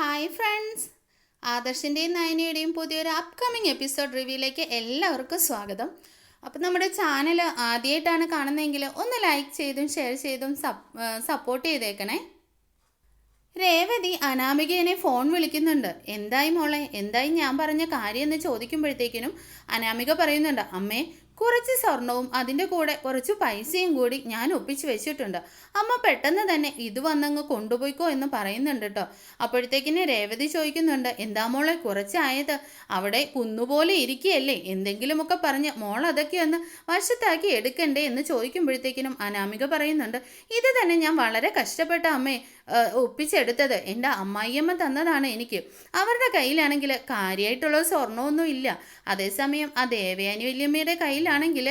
Hi friends, ആദർശിൻ്റെയും നയനയുടെയും പുതിയൊരു upcoming episode റിവ്യൂയിലേക്ക് എല്ലാവർക്കും സ്വാഗതം. അപ്പോൾ നമ്മുടെ ചാനൽ ആദ്യമായിട്ടാണ് കാണുന്നതെങ്കിൽ ഒന്ന് ലൈക്ക് ചെയ്തും ഷെയർ ചെയ്തും സപ്പോർട്ട് ചെയ്തേക്കണേ. രേവതി അനാമികയെ ഫോൺ വിളിക്കുന്നുണ്ട്. എന്തായി മോളെ, എന്തായി ഞാൻ പറഞ്ഞ കാര്യം എന്ന് ചോദിക്കുമ്പോഴത്തേക്കിനും അനാമിക പറയുന്നുണ്ട്, അമ്മേ കുറച്ച് സ്വർണവും അതിൻ്റെ കൂടെ കുറച്ച് പൈസയും കൂടി ഞാൻ ഒപ്പിച്ച് വെച്ചിട്ടുണ്ട്. അമ്മ പെട്ടെന്ന് തന്നെ ഇത് വന്നങ്ങ് കൊണ്ടുപോയിക്കോ എന്ന് പറയുന്നുണ്ട് കേട്ടോ. അപ്പോഴത്തേക്കിന് രേവതി ചോദിക്കുന്നുണ്ട്, എന്താ മോളെ കുറച്ചായത്, അവിടെ കുന്നുപോലെ ഇരിക്കുകയല്ലേ, എന്തെങ്കിലുമൊക്കെ പറഞ്ഞ് മോൾ അതൊക്കെ ഒന്ന് വശത്താക്കി എടുക്കണ്ടേ എന്ന് ചോദിക്കുമ്പോഴത്തേക്കിനും അനാമിക പറയുന്നുണ്ട്, ഇത് തന്നെ ഞാൻ വളരെ കഷ്ടപ്പെട്ട അമ്മേ ഒപ്പിച്ചെടുത്തത്. എൻ്റെ അമ്മായിയമ്മ തന്നതാണ് എനിക്ക്. അവരുടെ കയ്യിലാണെങ്കിൽ കാര്യമായിട്ടുള്ള സ്വർണ്ണമൊന്നും ഇല്ല. അതേസമയം ആ ദേവയാനി വല്യമ്മയുടെ കയ്യിലാണെങ്കിൽ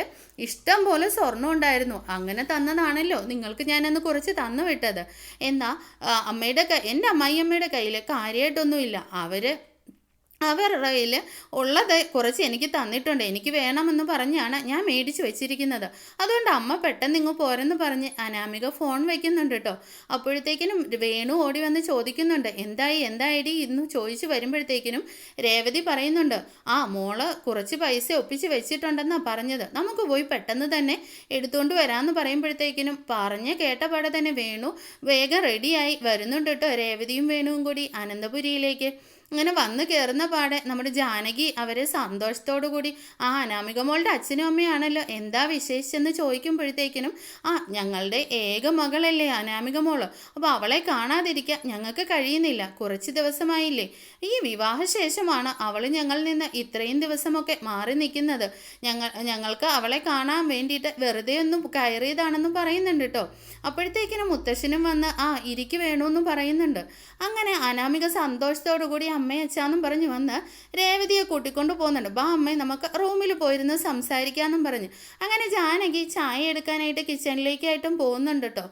ഇഷ്ടം പോലെ സ്വർണ്ണം ഉണ്ടായിരുന്നു. അങ്ങനെ തന്നതാണല്ലോ നിങ്ങൾക്ക് ഞാനന്ന് കുറച്ച് തന്നു വിട്ടത്. എന്നാൽ എൻ്റെ അമ്മായിയമ്മയുടെ കയ്യിൽ കാര്യമായിട്ടൊന്നുമില്ല. അവരുടെ കയ്യിൽ ഉള്ളത് കുറച്ച് എനിക്ക് തന്നിട്ടുണ്ട്. എനിക്ക് വേണമെന്ന് പറഞ്ഞാണ് ഞാൻ മേടിച്ച് വെച്ചിരിക്കുന്നത്. അതുകൊണ്ട് അമ്മ പെട്ടെന്ന് ഇങ്ങ് പോരെന്ന് പറഞ്ഞ് അനാമിക ഫോൺ വയ്ക്കുന്നുണ്ട് കേട്ടോ. അപ്പോഴത്തേക്കിനും വേണു ഓടി വന്ന് ചോദിക്കുന്നുണ്ട്, എന്തായിടി ഇന്ന് ചോദിച്ചു വരുമ്പോഴത്തേക്കിനും രേവതി പറയുന്നുണ്ട്, മോള് കുറച്ച് പൈസ ഒപ്പിച്ച് വെച്ചിട്ടുണ്ടെന്നാണ് പറഞ്ഞത്, നമുക്ക് പോയി പെട്ടെന്ന് തന്നെ എടുത്തുകൊണ്ട് വരാമെന്ന് പറയുമ്പോഴത്തേക്കിനും പറഞ്ഞ് കേട്ടപാടെ തന്നെ വേണു വേഗം റെഡിയായി വരുന്നുണ്ട് കേട്ടോ. രേവതിയും വേണുവും കൂടി അനന്തപുരിയിലേക്ക് അങ്ങനെ വന്ന് കയറുന്ന പാടെ നമ്മുടെ ജാനകി അവരെ സന്തോഷത്തോടു കൂടി അനാമിക മോളുടെ അച്ഛനും അമ്മയാണല്ലോ, എന്താ വിശേഷിച്ചെന്ന് ചോദിക്കുമ്പോഴത്തേക്കിനും ഞങ്ങളുടെ ഏക മകളല്ലേ അനാമിക മോള്, അപ്പോൾ അവളെ കാണാതിരിക്കാൻ ഞങ്ങൾക്ക് കഴിയുന്നില്ല. കുറച്ച് ദിവസമായില്ലേ, ഈ വിവാഹശേഷമാണ് അവൾ ഞങ്ങളിൽ നിന്ന് ഇത്രയും ദിവസമൊക്കെ മാറി നിൽക്കുന്നത്. ഞങ്ങൾക്ക് അവളെ കാണാൻ വേണ്ടിയിട്ട് വെറുതെ ഒന്നും കയറിയതാണെന്നും പറയുന്നുണ്ട് കേട്ടോ. അപ്പോഴത്തേക്കിനും മുത്തശ്ശനും വന്ന് ഇരിക്കു വേണമെന്നും പറയുന്നുണ്ട്. അങ്ങനെ അനാമിക സന്തോഷത്തോടു കൂടി അമ്മയെ അച്ഛാന്നും പറഞ്ഞ് വന്ന് രേവതിയെ കൂട്ടിക്കൊണ്ട് പോകുന്നുണ്ട്. അമ്മേ നമുക്ക് റൂമിൽ പോയിരുന്ന് സംസാരിക്കാമെന്നും പറഞ്ഞ് അങ്ങനെ ജാനകി ചായ എടുക്കാനായിട്ട് കിച്ചണിലേക്കായിട്ടും പോകുന്നുണ്ട് കേട്ടോ.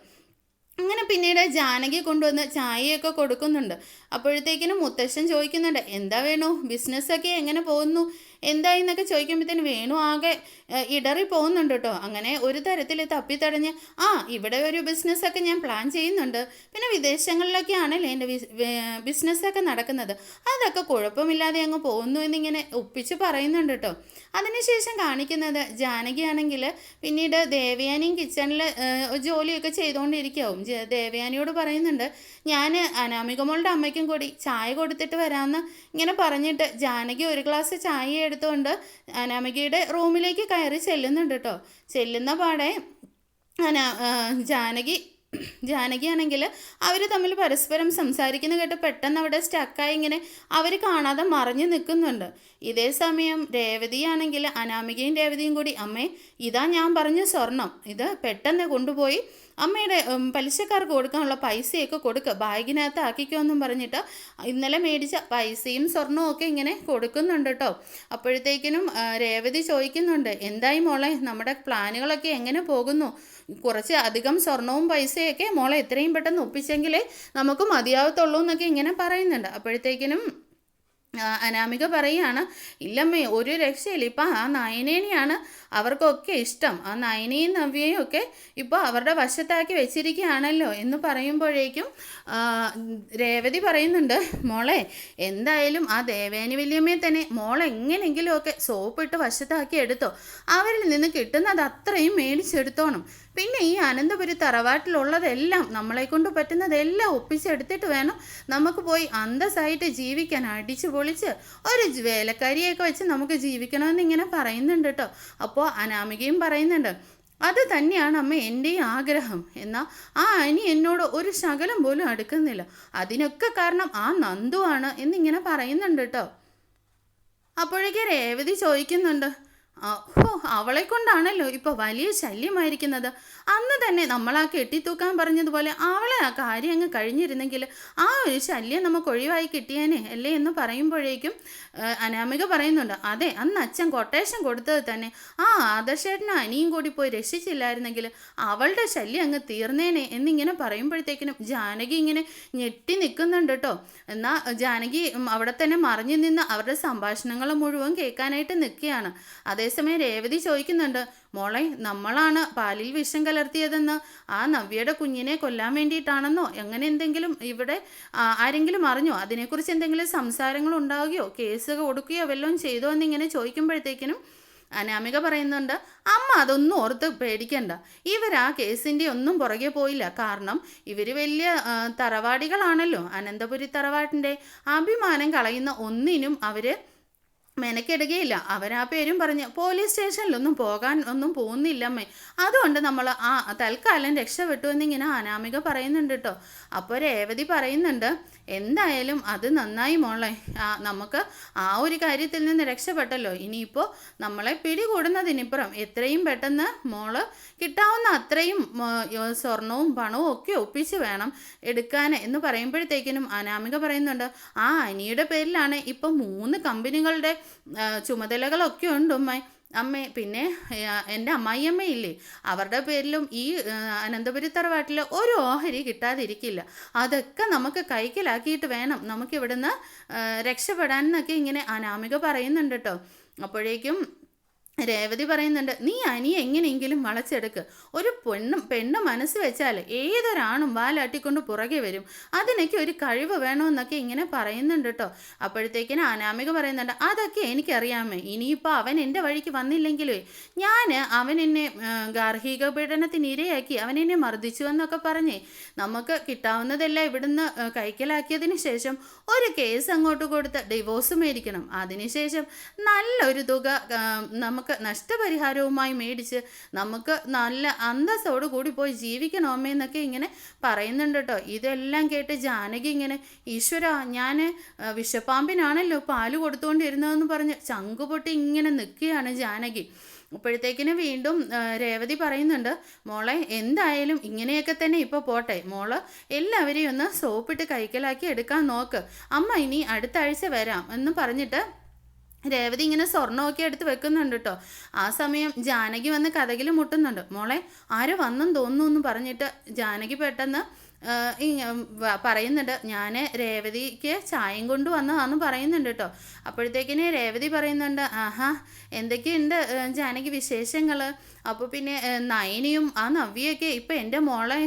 അങ്ങനെ പിന്നീട് ജാനകി കൊണ്ടുവന്ന് ചായയൊക്കെ കൊടുക്കുന്നുണ്ട്. അപ്പോഴത്തേക്കിനും മുത്തശ്ശൻ ചോദിക്കുന്നുണ്ട്, എന്താ വേണു ബിസിനസ്സൊക്കെ എങ്ങനെ പോകുന്നു, എന്തായി എന്നൊക്കെ ചോദിക്കുമ്പോഴത്തേന് വേണു ആകെ ഇടറി പോകുന്നുണ്ട് കേട്ടോ. അങ്ങനെ ഒരു തരത്തിൽ തപ്പിത്തടഞ്ഞ് ഇവിടെ ഒരു ബിസിനസ്സൊക്കെ ഞാൻ പ്ലാൻ ചെയ്യുന്നുണ്ട്, പിന്നെ വിദേശങ്ങളിലൊക്കെ ആണല്ലോ എൻ്റെ ബിസിനസ്സൊക്കെ നടക്കുന്നത്, അതൊക്കെ കുഴപ്പമില്ലാതെ അങ്ങ് പോകുന്നു എന്നിങ്ങനെ ഒപ്പിച്ച് പറയുന്നുണ്ട് കേട്ടോ. അതിനുശേഷം കാണിക്കുന്നത് ജാനകിയാണെങ്കിൽ പിന്നീട് ദേവയാനിയും കിച്ചണിൽ ജോലിയൊക്കെ ചെയ്തുകൊണ്ടിരിക്കാവും. ദേവയാനിയോട് പറയുന്നുണ്ട്, ഞാൻ അനാമികമോളുടെ അമ്മയ്ക്കും കൂടി ചായ കൊടുത്തിട്ട് വരാമെന്ന് ഇങ്ങനെ പറഞ്ഞിട്ട് ജാനകി ഒരു ഗ്ലാസ് ചായ എടുത്തുകൊണ്ട് അനാമികയുടെ റൂമിലേക്ക് കയറി ചെല്ലുന്നുണ്ട് കേട്ടോ. ചെല്ലുന്ന പാടെ ജാനകിയാണെങ്കിൽ അവർ തമ്മിൽ പരസ്പരം സംസാരിക്കുന്ന കേട്ട് പെട്ടെന്ന് അവിടെ സ്റ്റക്കായി ഇങ്ങനെ അവർ കാണാതെ മറിഞ്ഞു നിൽക്കുന്നുണ്ട്. ഇതേ സമയം രേവതിയാണെങ്കിൽ അനാമികയും രേവതിയും കൂടി, അമ്മേ ഇതാ ഞാൻ പറഞ്ഞ സ്വർണം, ഇത് പെട്ടെന്ന് കൊണ്ടുപോയി അമ്മയുടെ പലിശക്കാർക്ക് കൊടുക്കാനുള്ള പൈസയൊക്കെ കൊടുക്കുക, ബാഗിനകത്ത് ആക്കിക്കോ എന്നും പറഞ്ഞിട്ട് ഇന്നലെ മേടിച്ച പൈസയും സ്വർണവും ഒക്കെ ഇങ്ങനെ കൊടുക്കുന്നുണ്ട് കേട്ടോ. അപ്പോഴത്തേക്കിനും രേവതി ചോദിക്കുന്നുണ്ട്, എന്തായി മോളെ നമ്മുടെ പ്ലാനുകളൊക്കെ എങ്ങനെ പോകുന്നു, കുറച്ച് അധികം സ്വർണവും പൈസയൊക്കെ മോളെ എത്രയും പെട്ടെന്ന് ഒപ്പിച്ചെങ്കിലേ നമുക്ക് മതിയാവത്തുള്ളൂ എന്നൊക്കെ ഇങ്ങനെ പറയുന്നുണ്ട്. അപ്പോഴത്തേക്കിനും അനാമിക പറയുകയാണ്, ഇല്ലമ്മേ ഒരു രക്ഷയില്ല, ഇപ്പം നയനേനെയാണ് അവർക്കൊക്കെ ഇഷ്ടം, നയനയും നവ്യയും ഒക്കെ ഇപ്പോൾ അവരുടെ വശത്താക്കി വെച്ചിരിക്കുകയാണല്ലോ എന്ന് പറയുമ്പോഴേക്കും രേവതി പറയുന്നുണ്ട്, മോളെ എന്തായാലും ദേവേനി വല്യമ്മയെ തന്നെ മോളെ എങ്ങനെയെങ്കിലുമൊക്കെ സോപ്പിട്ട് വശത്താക്കി എടുത്തോ, അവരിൽ നിന്ന് കിട്ടുന്നത് അത്രയും മേടിച്ചെടുത്തോണം. പിന്നെ ഈ അനന്തപുരി തറവാട്ടിലുള്ളതെല്ലാം നമ്മളെ കൊണ്ട് പറ്റുന്നതെല്ലാം ഒപ്പിച്ചെടുത്തിട്ട് വേണം നമുക്ക് പോയി അന്തസ്സായിട്ട് ജീവിക്കാൻ, അടിച്ചു പൊളിച്ച് ഒരു വേലക്കാരിയൊക്കെ വെച്ച് നമുക്ക് ജീവിക്കണമെന്ന് ഇങ്ങനെ പറയുന്നുണ്ട് കേട്ടോ. അപ്പോൾ അനാമികയും പറയുന്നുണ്ട്, അത് തന്നെയാണ് അമ്മ എൻ്റെയും ആഗ്രഹം. എന്നാൽ അനി എന്നോട് ഒരു ശകലം പോലും അടുക്കുന്നില്ല, അതിനൊക്കെ കാരണം നന്ദുവാണ് എന്നിങ്ങനെ പറയുന്നുണ്ട് കേട്ടോ. അപ്പോഴേക്ക് രേവതി ചോദിക്കുന്നുണ്ട്, അവളെ കൊണ്ടാണല്ലോ ഇപ്പോൾ വലിയ ശല്യമായിരിക്കുന്നത്, അന്ന് തന്നെ നമ്മൾ കെട്ടിത്തൂക്കാൻ പറഞ്ഞതുപോലെ അവളെ കാര്യം അങ്ങ് കഴിഞ്ഞിരുന്നെങ്കിൽ ഒരു ശല്യം നമുക്ക് ഒഴിവായി കിട്ടിയേനെ അല്ലേ എന്ന് പറയുമ്പോഴേക്കും അനാമിക പറയുന്നുണ്ട്, അതെ അന്ന് അച്ഛൻ കൊട്ടേഷൻ കൊടുത്തത് തന്നെ ആദർശേട്ടനും അനിയും കൂടി പോയി രക്ഷിച്ചില്ലായിരുന്നെങ്കിൽ അവളുടെ ശല്യം അങ്ങ് തീർന്നേനെ എന്നിങ്ങനെ പറയുമ്പോഴത്തേക്കിനും ജാനകി ഇങ്ങനെ ഞെട്ടി നിൽക്കുന്നുണ്ട് കേട്ടോ. എന്നാൽ ജാനകി അവിടെ തന്നെ മറിഞ്ഞു നിന്ന് അവരുടെ സംഭാഷണങ്ങൾ മുഴുവൻ കേൾക്കാനായിട്ട് നിൽക്കുകയാണ്. അതേ അതേസമയം രേവതി ചോദിക്കുന്നുണ്ട്, മോളെ നമ്മളാണ് പാലിൽ വിഷം കലർത്തിയതെന്ന് ആ നവ്യയുടെ കുഞ്ഞിനെ കൊല്ലാൻ വേണ്ടിയിട്ടാണെന്നോ അങ്ങനെ എന്തെങ്കിലും ഇവിടെ ആരെങ്കിലും അറിഞ്ഞോ, അതിനെക്കുറിച്ച് എന്തെങ്കിലും സംസാരങ്ങൾ ഉണ്ടാവുകയോ കേസ് കൊടുക്കുകയോ വല്ലതും ചെയ്തോ എന്നിങ്ങനെ ചോദിക്കുമ്പോഴത്തേക്കിനും അനാമിക പറയുന്നുണ്ട്, അമ്മ അതൊന്നും ഓർത്ത് പേടിക്കണ്ട. ഇവർ ആ കേസിൻ്റെ ഒന്നും പുറകെ പോയില്ല. കാരണം ഇവർ വലിയ തറവാടികളാണല്ലോ. അനന്തപുരി തറവാട്ടിൻ്റെ അഭിമാനം കളയുന്ന ഒന്നിനും അവർ മെനക്കെടുകയില്ല. അവരാ പേരും പറഞ്ഞ് പോലീസ് സ്റ്റേഷനിലൊന്നും പോകാൻ ഒന്നും പോകുന്നില്ലമ്മേ. അതുകൊണ്ട് നമ്മൾ തൽക്കാലം രക്ഷപ്പെട്ടു എന്നിങ്ങനെ അനാമിക പറയുന്നുണ്ട് കേട്ടോ. അപ്പോൾ രേവതി പറയുന്നുണ്ട്, എന്തായാലും അത് നന്നായി മോളെ, നമുക്ക് ആ ഒരു കാര്യത്തിൽ നിന്ന് രക്ഷപ്പെട്ടല്ലോ. ഇനിയിപ്പോൾ നമ്മളെ പിടികൂടുന്നതിനിപ്പുറം എത്രയും പെട്ടെന്ന് മോള് കിട്ടാവുന്ന അത്രയും സ്വർണവും പണവും ഒക്കെ ഒപ്പിച്ച് വേണം എടുക്കാൻ എന്ന് പറയുമ്പോഴത്തേക്കിനും അനാമിക പറയുന്നുണ്ട്, ആ അനിയുടെ പേരിലാണ് ഇപ്പം 3 കമ്പനികളുടെ ചുമതലകളൊക്കെ ഉണ്ട് അമ്മേ. പിന്നെ എൻ്റെ അമ്മായിയമ്മയില്ലേ, അവരുടെ പേരിലും ഈ അനന്തപുരി തറവാട്ടിൽ ഒരു ഓഹരി കിട്ടാതിരിക്കില്ല. അതൊക്കെ നമുക്ക് കൈക്കലാക്കിയിട്ട് വേണം നമുക്കിവിടുന്ന് രക്ഷപ്പെടാൻ എന്നൊക്കെ ഇങ്ങനെ അനാമിക പറയുന്നുണ്ട് കേട്ടോ. അപ്പോഴേക്കും രേവതി പറയുന്നുണ്ട്, നീ അനിയെ എങ്ങനെയെങ്കിലും വളച്ചെടുക്ക്. ഒരു പെണ്ണ് മനസ്സ് വെച്ചാൽ ഏതൊരാണും വാലാട്ടിക്കൊണ്ട് പുറകെ വരും. അതിനൊക്കെ ഒരു കഴിവ് വേണമെന്നൊക്കെ ഇങ്ങനെ പറയുന്നുണ്ട് കേട്ടോ. അപ്പോഴത്തേക്കിന് അനാമിക പറയുന്നുണ്ട്, അതൊക്കെ എനിക്കറിയാമേ. ഇനിയിപ്പോൾ അവൻ എൻ്റെ വഴിക്ക് വന്നില്ലെങ്കിലേ ഞാൻ അവൻ എന്നെ ഗാർഹിക പീഡനത്തിന് ഇരയാക്കി അവൻ എന്നെ മർദ്ദിച്ചു എന്നൊക്കെ പറഞ്ഞേ നമുക്ക് കിട്ടാവുന്നതെല്ലാം ഇവിടുന്ന് കൈക്കലാക്കിയതിന് ശേഷം ഒരു കേസ് അങ്ങോട്ട് കൊടുത്ത് ഡിവോഴ്സ് മേടിക്കണം. അതിനുശേഷം നല്ലൊരു തുക നമുക്ക് നഷ്ടപരിഹാരവുമായി മേടിച്ച് നമുക്ക് നല്ല അന്തസ്സോട് കൂടി പോയി ജീവിക്കണമേന്നൊക്കെ ഇങ്ങനെ പറയുന്നുണ്ട് കേട്ടോ. ഇതെല്ലാം കേട്ട് ജാനകി ഇങ്ങനെ, ഈശ്വര, ഞാൻ വിഷപ്പാമ്പിനാണല്ലോ പാല് കൊടുത്തുകൊണ്ടിരുന്നതെന്ന് പറഞ്ഞ് ചങ്കുപൊട്ടി ഇങ്ങനെ നിൽക്കുകയാണ് ജാനകി. അപ്പോഴത്തേക്കിന് വീണ്ടും രേവതി പറയുന്നുണ്ട്, മോളെ എന്തായാലും ഇങ്ങനെയൊക്കെ തന്നെ ഇപ്പോൾ പോട്ടെ, മോള് എല്ലാവരെയും ഒന്ന് സോപ്പിട്ട് കൈക്കലാക്കി എടുക്കാൻ നോക്ക്. അമ്മ ഇനി അടുത്ത ആഴ്ച വരാം എന്ന് പറഞ്ഞിട്ട് രേവതി ഇങ്ങനെ സ്വർണ്ണമൊക്കെ എടുത്ത് വെക്കുന്നുണ്ട് കേട്ടോ. ആ സമയം ജാനകി വന്ന് കതകിൽ മുട്ടുന്നുണ്ട്. മോളെ ആരോ വന്നെന്ന് തോന്നുന്നു എന്ന് പറഞ്ഞിട്ട് ജാനകി പെട്ടെന്ന് പറയുന്നുണ്ട്, ഞാൻ രേവതിക്ക് ചായയും കൊണ്ട് വന്നതാന്ന് പറയുന്നുണ്ട് കേട്ടോ. അപ്പോഴത്തേക്കിന് രേവതി പറയുന്നുണ്ട്, ആഹാ എന്തൊക്കെയുണ്ട് ജാനകി വിശേഷങ്ങൾ? അപ്പോൾ പിന്നെ നയനിയും ആ നവ്യയൊക്കെ ഇപ്പം എൻ്റെ മോളെ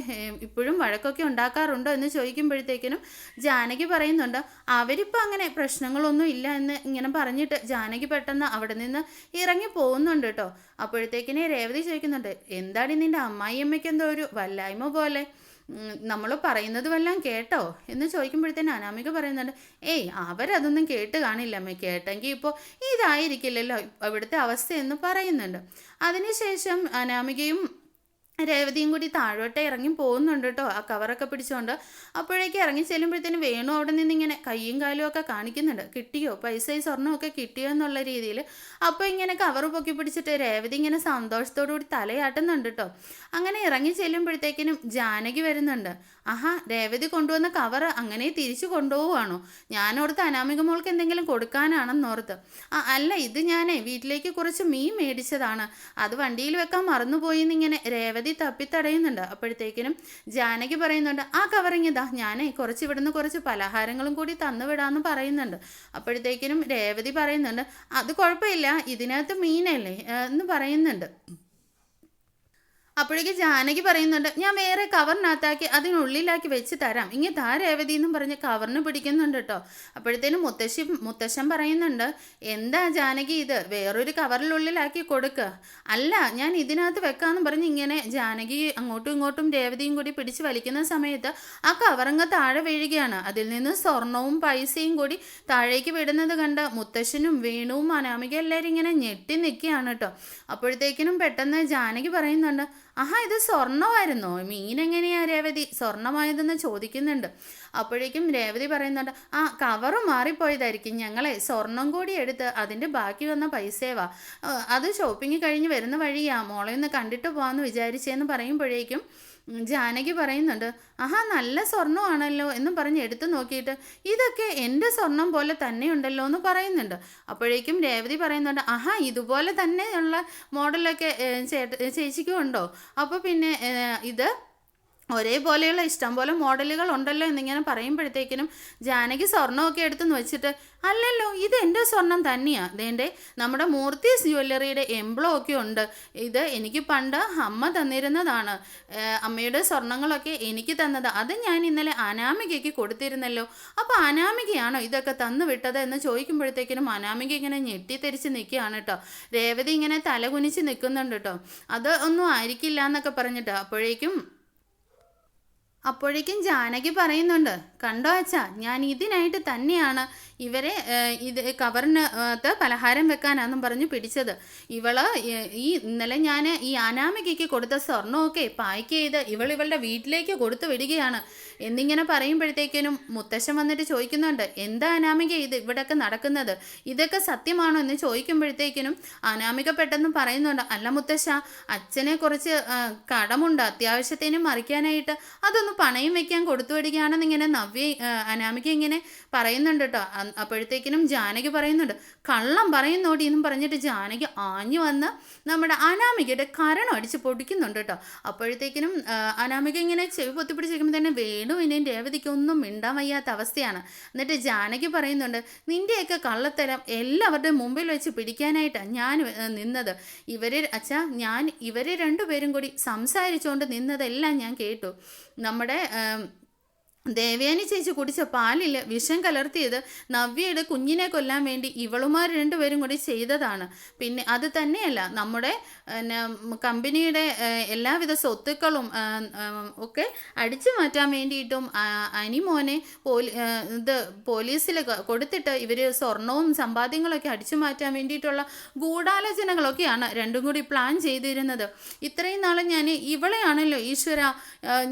ഇപ്പോഴും വഴക്കൊക്കെ ഉണ്ടാക്കാറുണ്ടോ എന്ന് ചോദിക്കുമ്പോഴത്തേക്കിനും ജാനകി പറയുന്നുണ്ട്, അവരിപ്പോൾ അങ്ങനെ പ്രശ്നങ്ങളൊന്നും ഇല്ല എന്ന് ഇങ്ങനെ പറഞ്ഞിട്ട് ജാനകി പെട്ടെന്ന് അവിടെ നിന്ന് ഇറങ്ങി പോകുന്നുണ്ട് കേട്ടോ. അപ്പോഴത്തേക്കിനെ രേവതി ചോദിക്കുന്നുണ്ട്, എന്താണ് നിൻ്റെ അമ്മായിയമ്മയ്ക്ക് എന്തോ ഒരു വല്ലായ്മ പോലെ, നമ്മൾ പറയുന്നത് വല്ലതും കേട്ടോ എന്ന് ചോദിക്കുമ്പോഴത്തേന് അനാമിക പറയുന്നുണ്ട്, ഏയ് അവരതൊന്നും കേട്ട് കാണില്ല അമ്മ, കേട്ടെങ്കിൽ ഇപ്പോൾ ഇതായിരിക്കില്ലല്ലോ ഇവിടുത്തെ അവസ്ഥയെന്ന് പറയുന്നുണ്ട്. അതിനുശേഷം അനാമികയും രേവതിയും കൂടി താഴോട്ട് ഇറങ്ങി പോകുന്നുണ്ട് കേട്ടോ, ആ കവറൊക്കെ പിടിച്ചുകൊണ്ട്. അപ്പോഴേക്ക് ഇറങ്ങി ചെല്ലുമ്പോഴത്തേന് വേണു അവിടെ നിന്ന് ഇങ്ങനെ കയ്യും കാലും ഒക്കെ കാണിക്കുന്നുണ്ട്, കിട്ടിയോ പൈസയും സ്വർണ്ണമൊക്കെ കിട്ടിയോ എന്നുള്ള രീതിയിൽ. അപ്പോൾ ഇങ്ങനെ കവറ് പൊക്കി പിടിച്ചിട്ട് രേവതി ഇങ്ങനെ സന്തോഷത്തോടു കൂടി തലയാട്ടുന്നുണ്ട് കേട്ടോ. അങ്ങനെ ഇറങ്ങി ചെല്ലുമ്പോഴത്തേക്കിനും ജാനകി വരുന്നുണ്ട്. ആഹാ, രേവതി കൊണ്ടുവന്ന കവറ് അങ്ങനെ തിരിച്ചു കൊണ്ടുപോവുകയാണോ? ഞാനോർത്ത് അനാമിക മോൾക്ക് എന്തെങ്കിലും കൊടുക്കാനാണെന്നോർത്ത്. അല്ല, ഇത് ഞാനേ വീട്ടിലേക്ക് കുറച്ച് മീൻ മേടിച്ചതാണ്, അത് വണ്ടിയിൽ വെക്കാൻ മറന്നുപോയി എന്നിങ്ങനെ രേവതി തപ്പിത്തടയുന്നുണ്ട്. അപ്പോഴത്തേക്കിനും ജാനകി പറയുന്നുണ്ട്, ആ കവറിങ്ങിതാ, ഞാനേ കുറച്ച് ഇവിടുന്ന് കുറച്ച് പലഹാരങ്ങളും കൂടി തന്നുവിടാമെന്ന് പറയുന്നുണ്ട്. അപ്പോഴത്തേക്കിനും രേവതി പറയുന്നുണ്ട്, അത് കുഴപ്പമില്ല, ഇതിനകത്ത് മീനല്ലേ എന്ന് പറയുന്നുണ്ട്. അപ്പോഴേക്ക് ജാനകി പറയുന്നുണ്ട്, ഞാൻ വേറെ കവറിനകത്താക്കി അതിനുള്ളിലാക്കി വെച്ച് തരാം, ഇങ്ങനെ താ രേവതി എന്നും പറഞ്ഞ് കവറിന് പിടിക്കുന്നുണ്ട് കേട്ടോ. അപ്പോഴത്തേനും മുത്തശ്ശൻ പറയുന്നുണ്ട്, എന്താ ജാനകി ഇത് വേറൊരു കവറിനുള്ളിലാക്കി കൊടുക്കുക? അല്ല, ഞാൻ ഇതിനകത്ത് വെക്കാമെന്ന് പറഞ്ഞ് ഇങ്ങനെ ജാനകി അങ്ങോട്ടും ഇങ്ങോട്ടും രേവതിയും കൂടി പിടിച്ച് വലിക്കുന്ന സമയത്ത് ആ കവറങ്ങ് താഴെ വീഴുകയാണ്. അതിൽ നിന്ന് സ്വർണവും പൈസയും കൂടി താഴേക്ക് വിടുന്നത് കണ്ട് മുത്തശ്ശനും വേണുവും അനാമിക എല്ലാവരും ഇങ്ങനെ ഞെട്ടി നിൽക്കുകയാണ് കേട്ടോ. അപ്പോഴത്തേക്കിനും പെട്ടെന്ന് ജാനകി പറയുന്നുണ്ട്, ആഹാ, ഇത് സ്വർണ്ണമായിരുന്നോ? മീൻ എങ്ങനെയാ രേവതി സ്വർണ്ണമായതെന്ന് ചോദിക്കുന്നുണ്ട്. അപ്പോഴേക്കും രേവതി പറയുന്നുണ്ട്, ആ കവറ് മാറിപ്പോയതായിരിക്കും, ഞങ്ങളെ സ്വർണം കൂടി എടുത്ത് അതിൻ്റെ ബാക്കി വന്ന പൈസേവാ, അത് ഷോപ്പിംഗ് കഴിഞ്ഞ് വരുന്ന വഴിയാ, മോളെ ഒന്ന് കണ്ടിട്ട് പോകാമെന്ന് വിചാരിച്ചേന്ന് പറയുമ്പോഴേക്കും ജാനകി പറയുന്നുണ്ട്, ആഹാ, നല്ല സ്വർണ്ണമാണല്ലോ എന്ന് പറഞ്ഞ് എടുത്തു നോക്കിയിട്ട് ഇതൊക്കെ എൻ്റെ സ്വർണം പോലെ തന്നെ ഉണ്ടല്ലോ എന്ന് പറയുന്നുണ്ട്. അപ്പോഴേക്കും രേവതി പറയുന്നുണ്ട്, ആഹാ, ഇതുപോലെ തന്നെയുള്ള മോഡലൊക്കെ ചേച്ചിക്കും ഉണ്ടോ? അപ്പോൾ പിന്നെ ഇത് ഒരേപോലെയുള്ള ഇഷ്ടം പോലെ മോഡലുകൾ ഉണ്ടല്ലോ എന്നിങ്ങനെ പറയുമ്പോഴത്തേക്കിനും ജാനകി സ്വർണ്ണമൊക്കെ എടുത്തെന്ന് വെച്ചിട്ട്, അല്ലല്ലോ ഇത് എൻ്റെ സ്വർണം തന്നെയാണ്, അതേൻ്റെ നമ്മുടെ മൂർത്തീസ് ജ്വല്ലറിയുടെ എംബ്ലം ഒക്കെ ഉണ്ട്, ഇത് എനിക്ക് പണ്ട് അമ്മ തന്നിരുന്നതാണ്, അമ്മയുടെ സ്വർണ്ണങ്ങളൊക്കെ എനിക്ക് തന്നത്, അത് ഞാൻ ഇന്നലെ അനാമികയ്ക്ക് കൊടുത്തിരുന്നല്ലോ, അപ്പോൾ അനാമികയാണോ ഇതൊക്കെ തന്നു വിട്ടത് എന്ന് ചോദിക്കുമ്പോഴത്തേക്കിനും അനാമിക ഇങ്ങനെ ഞെട്ടിത്തെരിച്ച് നിൽക്കുകയാണ് കേട്ടോ. രേവതി ഇങ്ങനെ തലകുനിച്ച് നിൽക്കുന്നുണ്ട് കേട്ടോ. അത് ഒന്നും ആയിരിക്കില്ല എന്നൊക്കെ പറഞ്ഞിട്ട് അപ്പോഴേക്കും ജാനകി പറയുന്നുണ്ട്, കണ്ടോ അച്ഛാ, ഞാൻ ഇതിനായിട്ട് തന്നെയാണ് ഇവരെ ഇത് കവറിനകത്ത് പലഹാരം വെക്കാനാന്നും പറഞ്ഞ് പിടിച്ചത്. ഇന്നലെ ഞാൻ ഈ അനാമികയ്ക്ക് കൊടുത്ത സ്വർണ്ണമൊക്കെ പായ്ക്ക് ചെയ്ത് ഇവളുടെ വീട്ടിലേക്ക് കൊടുത്തു വിടുകയാണ് എന്നിങ്ങനെ പറയുമ്പോഴത്തേക്കിനും മുത്തശ്ശൻ വന്നിട്ട് ചോദിക്കുന്നുണ്ട്, എന്താ അനാമിക ഇത് ഇവിടെയൊക്കെ നടക്കുന്നത്, ഇതൊക്കെ സത്യമാണോ എന്ന് ചോദിക്കുമ്പോഴത്തേക്കിനും അനാമിക പെട്ടെന്ന് പറയുന്നുണ്ട്, അല്ല മുത്തശ്ശ, അച്ഛനെ കുറച്ച് കടമുണ്ട്, അത്യാവശ്യത്തിന് മറിക്കാനായിട്ട് അതൊന്ന് പണയം വെക്കാൻ കൊടുത്തു വിടുകയാണെന്ന് ഇങ്ങനെ അനാമിക ഇങ്ങനെ പറയുന്നുണ്ട് കേട്ടോ. അപ്പോഴത്തേക്കിനും ജാനകി പറയുന്നുണ്ട്, കള്ളം പറയുന്നോടി എന്നും പറഞ്ഞിട്ട് ജാനകി ആഞ്ഞു വന്ന് നമ്മുടെ അനാമികയുടെ കരണം അടിച്ച് പൊടിക്കുന്നുണ്ട് കേട്ടോ. അപ്പോഴത്തേക്കിനും അനാമിക ഇങ്ങനെ ചെവി പൊത്തിപ്പിടിച്ചിരിക്കുമ്പോൾ തന്നെ വേണുവിനെയും രേവതിക്ക് ഒന്നും മിണ്ടാൻ വയ്യാത്ത അവസ്ഥയാണ്. എന്നിട്ട് ജാനകി പറയുന്നുണ്ട്, നിൻ്റെയൊക്കെ കള്ളത്തരം എല്ലാവരുടെയും മുമ്പിൽ വെച്ച് പിടിക്കാനായിട്ടാണ് ഞാൻ നിന്നത്. ഇവരെ രണ്ടുപേരും കൂടി സംസാരിച്ചുകൊണ്ട് നിന്നതെല്ലാം ഞാൻ കേട്ടു. നമ്മുടെ ദേവയാനി ചേച്ചി കുടിച്ച പാലിൽ വിഷം കലർത്തിയത് നവ്യയുടെ കുഞ്ഞിനെ കൊല്ലാൻ വേണ്ടി ഇവളുമാർ രണ്ടുപേരും കൂടി ചെയ്തതാണ്. പിന്നെ അത് തന്നെയല്ല, നമ്മുടെ കമ്പനിയുടെ എല്ലാവിധ സ്വത്തുക്കളും ഒക്കെ അടിച്ചു മാറ്റാൻ വേണ്ടിയിട്ടും അനിമോനെ പോലീസിൽ കൊടുത്തിട്ട് ഇവർ സ്വർണവും സമ്പാദ്യങ്ങളൊക്കെ അടിച്ചു മാറ്റാൻ വേണ്ടിയിട്ടുള്ള ഗൂഢാലോചനകളൊക്കെയാണ് രണ്ടും കൂടി പ്ലാൻ ചെയ്തിരുന്നത്. ഇത്രയും നാളെ ഞാൻ ഇവളെയാണല്ലോ ഈശ്വര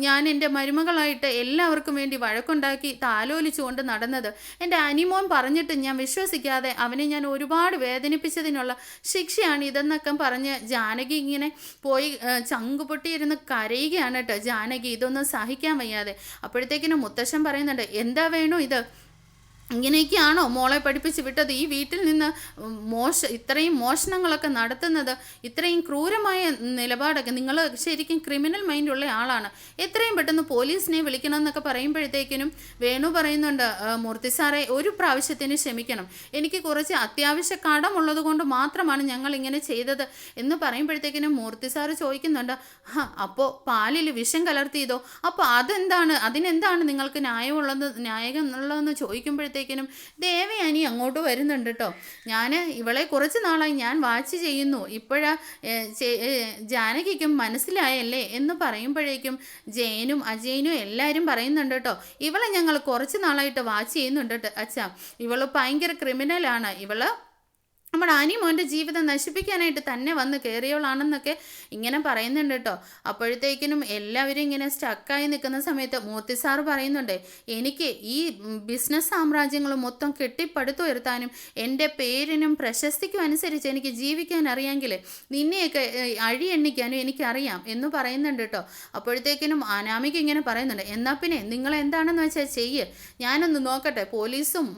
ഞാൻ എൻ്റെ മരുമകളായിട്ട് എല്ലാവർക്കും വേണ്ടി വഴക്കുണ്ടാക്കി താലോലിച്ചുകൊണ്ട് നടന്നത്. എൻ്റെ അനിമോൻ പറഞ്ഞിട്ട് ഞാൻ വിശ്വസിക്കാതെ അവനെ ഞാൻ ഒരുപാട് വേദനിപ്പിച്ചതിനുള്ള ശിക്ഷയാണ് ഇതെന്നൊക്കെ പറഞ്ഞ് ജാനകി ഇങ്ങനെ പോയി ചങ്കുപൊട്ടിയിരുന്ന് കരയുകയാണ് കേട്ടോ. ജാനകി ഇതൊന്നും സഹിക്കാൻ വയ്യാതെ. അപ്പോഴത്തേക്കിനും മുത്തശ്ശൻ പറയുന്നുണ്ട്, എന്താ വേണോ ഇത്, ഇങ്ങനെയൊക്കെയാണോ മോളെ പഠിപ്പിച്ച് വിട്ടത്, ഈ വീട്ടിൽ നിന്ന് ഇത്രയും മോഷണങ്ങളൊക്കെ നടത്തുന്നത്, ഇത്രയും ക്രൂരമായ നിലപാടൊക്കെ, നിങ്ങൾ ശരിക്കും ക്രിമിനൽ മൈൻഡുള്ള ആളാണ്, എത്രയും പെട്ടെന്ന് പോലീസിനെ വിളിക്കണം എന്നൊക്കെ പറയുമ്പോഴത്തേക്കിനും വേണു പറയുന്നുണ്ട്, മൂർത്തി സാറേ ഒരു പ്രാവശ്യത്തിന് ക്ഷമിക്കണം, എനിക്ക് കുറച്ച് അത്യാവശ്യ കടമുള്ളത് കൊണ്ട് മാത്രമാണ് ഞങ്ങൾ ഇങ്ങനെ ചെയ്തത് എന്ന് പറയുമ്പോഴത്തേക്കിനും മൂർത്തി സാറ് ചോദിക്കുന്നുണ്ട്, അപ്പോൾ പാലിൽ വിഷം കലർത്തിയതോ, അപ്പോൾ അതിനെന്താണ് നിങ്ങൾക്ക് ന്യായമുള്ളതെന്ന് ചോദിക്കുമ്പോഴത്തേക്കും ദേവയാനി അങ്ങോട്ട് വരുന്നുണ്ട് കേട്ടോ. ഇവളെ കുറച്ച് നാളായി ഞാൻ വാച്ച് ചെയ്യുന്നു, ഇപ്പോഴാ ജാനകിക്കും മനസ്സിലായല്ലേ എന്ന് പറയുമ്പോഴേക്കും ജയനും അജയനും എല്ലാവരും പറയുന്നുണ്ട് കേട്ടോ, ഇവളെ ഞങ്ങൾ കുറച്ച് നാളായിട്ട് വാച്ച് ചെയ്യുന്നുണ്ട് അച്ഛാ, ഇവള് ഭയങ്കര ക്രിമിനലാണ്, നമ്മുടെ അനിമോൻ്റെ ജീവിതം നശിപ്പിക്കാനായിട്ട് തന്നെ വന്ന് കയറിയവളാണെന്നൊക്കെ ഇങ്ങനെ പറയുന്നുണ്ട് കേട്ടോ. അപ്പോഴത്തേക്കിനും എല്ലാവരും ഇങ്ങനെ സ്റ്റക്കായി നിൽക്കുന്ന സമയത്ത് മൂർത്തി സാറ് പറയുന്നുണ്ട്, എനിക്ക് ഈ ബിസിനസ് സാമ്രാജ്യങ്ങൾ മൊത്തം കെട്ടിപ്പടുത്തുയർത്താനും എൻ്റെ പേരിനും പ്രശസ്തിക്കും അനുസരിച്ച് എനിക്ക് ജീവിക്കാൻ അറിയാമെങ്കിൽ നിന്നെയൊക്കെ അഴിയെണ്ണിക്കാനും എനിക്കറിയാം എന്ന് പറയുന്നുണ്ട് കേട്ടോ. അപ്പോഴത്തേക്കിനും അനാമിക ഇങ്ങനെ പറയുന്നുണ്ട്, എന്നാൽ പിന്നെ നിങ്ങൾ എന്താണെന്ന് വെച്ചാൽ ചെയ്യ്, ഞാനൊന്ന് നോക്കട്ടെ, പോലീസും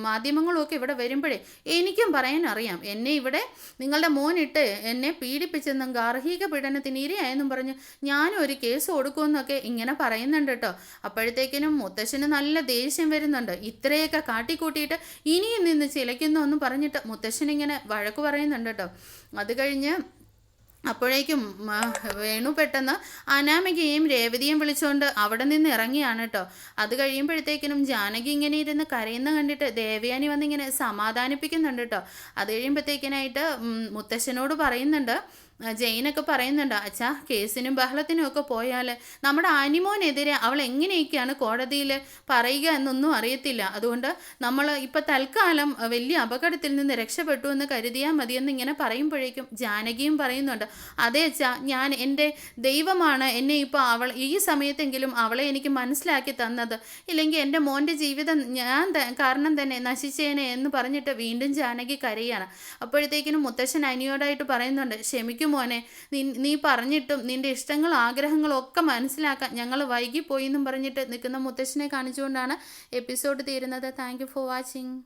മാധ്യമങ്ങളും ഒക്കെ ഇവിടെ വരുമ്പോഴേ എനിക്കും പറയാൻ അറിയാം, എന്നെ ഇവിടെ നിങ്ങളുടെ മോനിട്ട് എന്നെ പീഡിപ്പിച്ചെന്നും ഗാർഹിക പീഡനത്തിന് ഇരയായെന്നും പറഞ്ഞ് ഞാനും ഒരു കേസ് കൊടുക്കുമെന്നൊക്കെ ഇങ്ങനെ പറയുന്നുണ്ട് കേട്ടോ. അപ്പോഴത്തേക്കിനും മുത്തശ്ശന് നല്ല ദേഷ്യം വരുന്നുണ്ട്, ഇത്രയൊക്കെ കാട്ടിക്കൂട്ടിയിട്ട് ഇനിയും നിന്ന് ചിലയ്ക്കുന്നു എന്ന് പറഞ്ഞിട്ട് മുത്തശ്ശനിങ്ങനെ വഴക്ക് പറയുന്നുണ്ട് കേട്ടോ. അത് കഴിഞ്ഞ് അപ്പോഴേക്കും വേണു പെട്ടെന്ന് അനാമികയും രേവതിയും വിളിച്ചുകൊണ്ട് അവിടെ നിന്ന് ഇറങ്ങിയാണ് കേട്ടോ. അത് കഴിയുമ്പോഴത്തേക്കിനും ജാനകി ഇങ്ങനെ ഇരുന്ന് കരയുന്ന കണ്ടിട്ട് ദേവയാനി വന്നിങ്ങനെ സമാധാനിപ്പിക്കുന്നുണ്ട് കേട്ടോ. അത് കഴിയുമ്പോഴത്തേക്കിനായിട്ട് മുത്തശ്ശനോട് പറയുന്നുണ്ട്, ജെയിനൊക്കെ പറയുന്നുണ്ട്, അച്ഛാ കേസിനും ബഹളത്തിനും ഒക്കെ പോയാൽ നമ്മുടെ അനിമോനെതിരെ അവൾ എങ്ങനെയൊക്കെയാണ് കോടതിയിൽ പറയുക എന്നൊന്നും അറിയത്തില്ല, അതുകൊണ്ട് നമ്മൾ ഇപ്പോൾ തൽക്കാലം വലിയ അപകടത്തിൽ നിന്ന് രക്ഷപ്പെട്ടു എന്ന് കരുതിയാൽ മതിയെന്ന് ഇങ്ങനെ പറയുമ്പോഴേക്കും ജാനകിയും പറയുന്നുണ്ട്, അതെ അച്ഛാ, എൻ്റെ ദൈവമാണ് എന്നെ ഇപ്പോൾ ഈ സമയത്തെങ്കിലും അവളെ എനിക്ക് മനസ്സിലാക്കി തന്നത്, ഇല്ലെങ്കിൽ എൻ്റെ മോൻ്റെ ജീവിതം കാരണം തന്നെ നശിച്ചേനെ എന്ന് പറഞ്ഞിട്ട് വീണ്ടും ജാനകി കരയാണ്. അപ്പോഴത്തേക്കിനും മുത്തശ്ശൻ അനിയോടായിട്ട് പറയുന്നുണ്ട്, ക്ഷമിക്കും മോനെ, നീ പറഞ്ഞിട്ടും നിന്റെ ഇഷ്ടങ്ങളും ആഗ്രഹങ്ങളും ഒക്കെ മനസ്സിലാക്കാൻ ഞങ്ങൾ വൈകിപ്പോയി എന്നും പറഞ്ഞിട്ട് നിൽക്കുന്ന മുത്തശ്ശനെ കാണിച്ചുകൊണ്ടാണ് എപ്പിസോഡ് തീരുന്നത്. Thank you for watching.